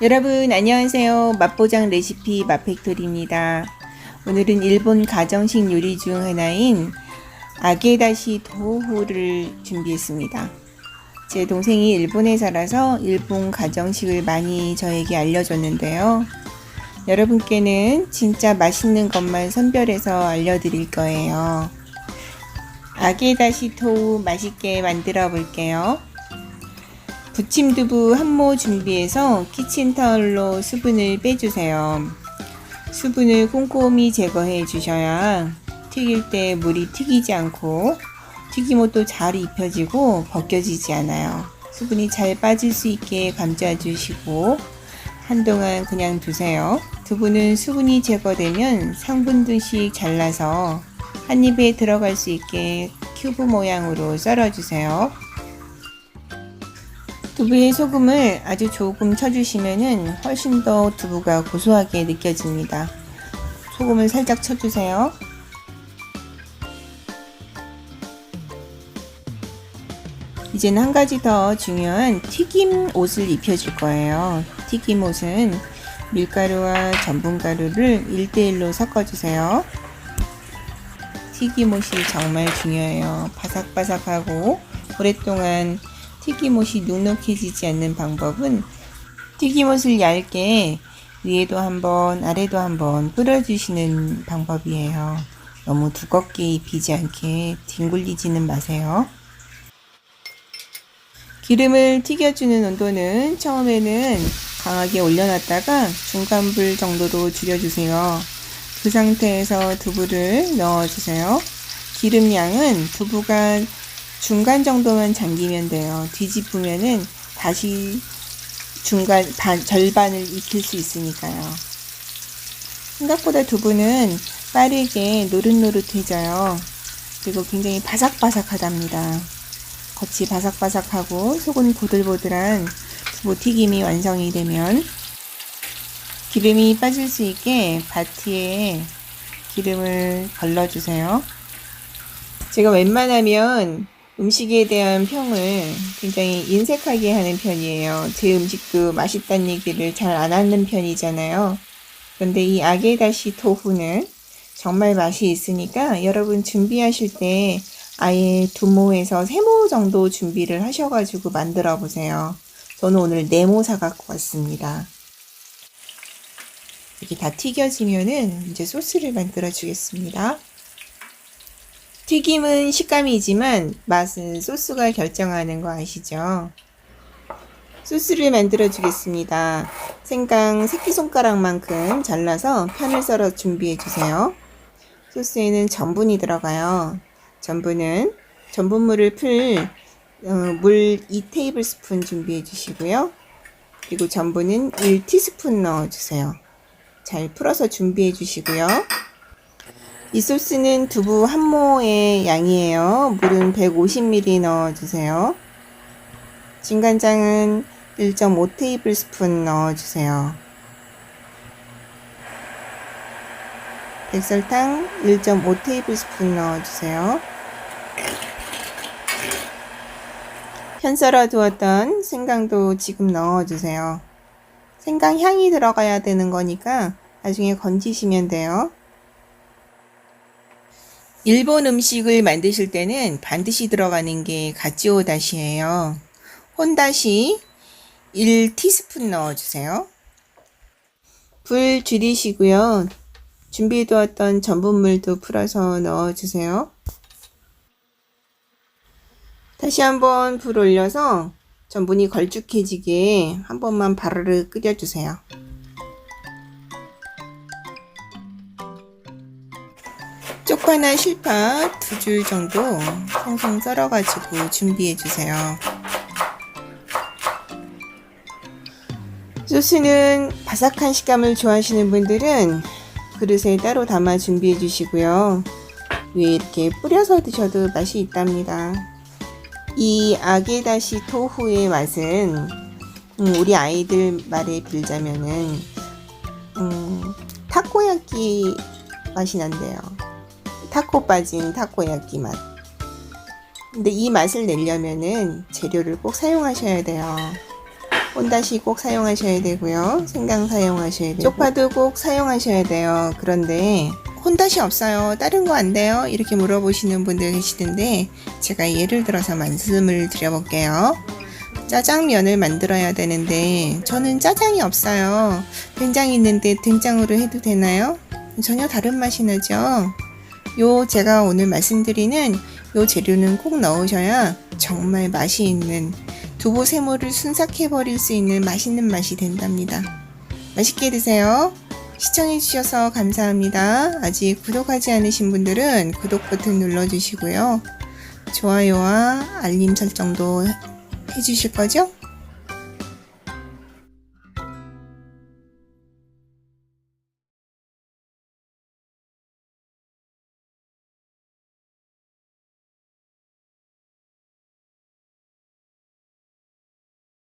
여러분 안녕하세요. 맛보장 레시피 맛팩토리입니다. 오늘은 일본 가정식 요리 중 하나인 아게다시 도우를 준비했습니다. 제 동생이 일본에 살아서 일본 가정식을 많이 저에게 알려줬는데요. 여러분께는 진짜 맛있는 것만 선별해서 알려드릴 거예요. 아게다시 도우 맛있게 만들어 볼게요. 부침두부 한 모 준비해서 키친타올로 수분을 빼주세요. 수분을 꼼꼼히 제거해 주셔야 튀길 때 물이 튀기지 않고 튀김옷도 잘 입혀지고 벗겨지지 않아요. 수분이 잘 빠질 수 있게 감싸 주시고 한동안 그냥 두세요. 두부는 수분이 제거되면 상분두씩 잘라서 한 입에 들어갈 수 있게 큐브 모양으로 썰어 주세요. 두부에 소금을 아주 조금 쳐주시면 훨씬 더 두부가 고소하게 느껴집니다. 소금을 살짝 쳐주세요. 이제는 한 가지 더 중요한 튀김 옷을 입혀줄 거예요. 튀김 옷은 밀가루와 전분가루를 1대1로 섞어주세요. 튀김옷이 정말 중요해요. 바삭바삭하고 오랫동안 튀김옷이 눅눅해지지 않는 방법은 튀김옷을 얇게 위에도 한번 아래도 한번 뿌려주시는 방법이에요. 너무 두껍게 입히지 않게 뒹굴리지는 마세요. 기름을 튀겨주는 온도는 처음에는 강하게 올려놨다가 중간불 정도로 줄여주세요. 그 상태에서 두부를 넣어주세요. 기름 양은 두부가 중간 정도만 잠기면 돼요. 뒤집으면은 다시 절반을 익힐 수 있으니까요. 생각보다 두부는 빠르게 노릇노릇해져요. 그리고 굉장히 바삭바삭하답니다. 겉이 바삭바삭하고 속은 보들보들한 두부 튀김이 완성이 되면 기름이 빠질 수 있게 바티에 기름을 걸러주세요. 제가 웬만하면 음식에 대한 평을 굉장히 인색하게 하는 편이에요. 제 음식도 맛있다는 얘기를 잘 안 하는 편이잖아요. 그런데 이 아게다시 토후는 정말 맛이 있으니까 여러분 준비하실 때 아예 2모에서 3모 정도 준비를 하셔가지고 만들어 보세요. 저는 오늘 4모 사갖고 왔습니다. 이렇게 다 튀겨지면은 이제 소스를 만들어 주겠습니다. 튀김은 식감이지만 맛은 소스가 결정하는 거 아시죠? 소스를 만들어 주겠습니다. 생강 새끼손가락만큼 잘라서 편을 썰어 준비해 주세요. 소스에는 전분이 들어가요. 전분물을 물 2테이블스푼 준비해 주시고요. 그리고 전분은 1티스푼 넣어 주세요. 잘 풀어서 준비해 주시고요. 이 소스는 두부 한 모의 양이에요. 물은 150ml 넣어주세요. 진간장은 1.5테이블스푼 넣어주세요. 백설탕 1.5테이블스푼 넣어주세요. 편 썰어 두었던 생강도 지금 넣어주세요. 생강 향이 들어가야 되는 거니까 나중에 건지시면 돼요. 일본 음식을 만드실 때는 반드시 들어가는 게 가찌오 다시예요. 혼다시 1티스푼 넣어주세요. 불 줄이시고요. 준비해두었던 전분물도 풀어서 넣어주세요. 다시 한번 불 올려서 전분이 걸쭉해지게 한 번만 바르르 끓여주세요. 쪽파나 실파 2줄 정도 송송 썰어가지고 준비해주세요. 소스는 바삭한 식감을 좋아하시는 분들은 그릇에 따로 담아 준비해 주시고요. 위에 이렇게 뿌려서 드셔도 맛이 있답니다. 이 아게다시 토후의 맛은 우리 아이들 말에 빌자면은 타코야끼 맛이 난대요. 타코 빠진 타코야끼 맛. 근데 이 맛을 내려면은 재료를 꼭 사용하셔야 돼요. 혼다시 꼭 사용하셔야 되고요. 생강 사용하셔야 되고 쪽파도 꼭 사용하셔야 돼요. 그런데 혼다시 없어요. 다른 거 안 돼요? 이렇게 물어보시는 분들 계시던데 제가 예를 들어서 말씀을 드려볼게요. 짜장면을 만들어야 되는데 저는 짜장이 없어요. 된장이 있는데 된장으로 해도 되나요? 전혀 다른 맛이 나죠. 제가 오늘 말씀드리는 요 재료는 꼭 넣으셔야 정말 맛이 있는 두부 세모를 순삭해 버릴 수 있는 맛있는 맛이 된답니다. 맛있게 드세요. 시청해주셔서 감사합니다. 아직 구독하지 않으신 분들은 구독 버튼 눌러주시고요. 좋아요와 알림 설정도 해주실 거죠?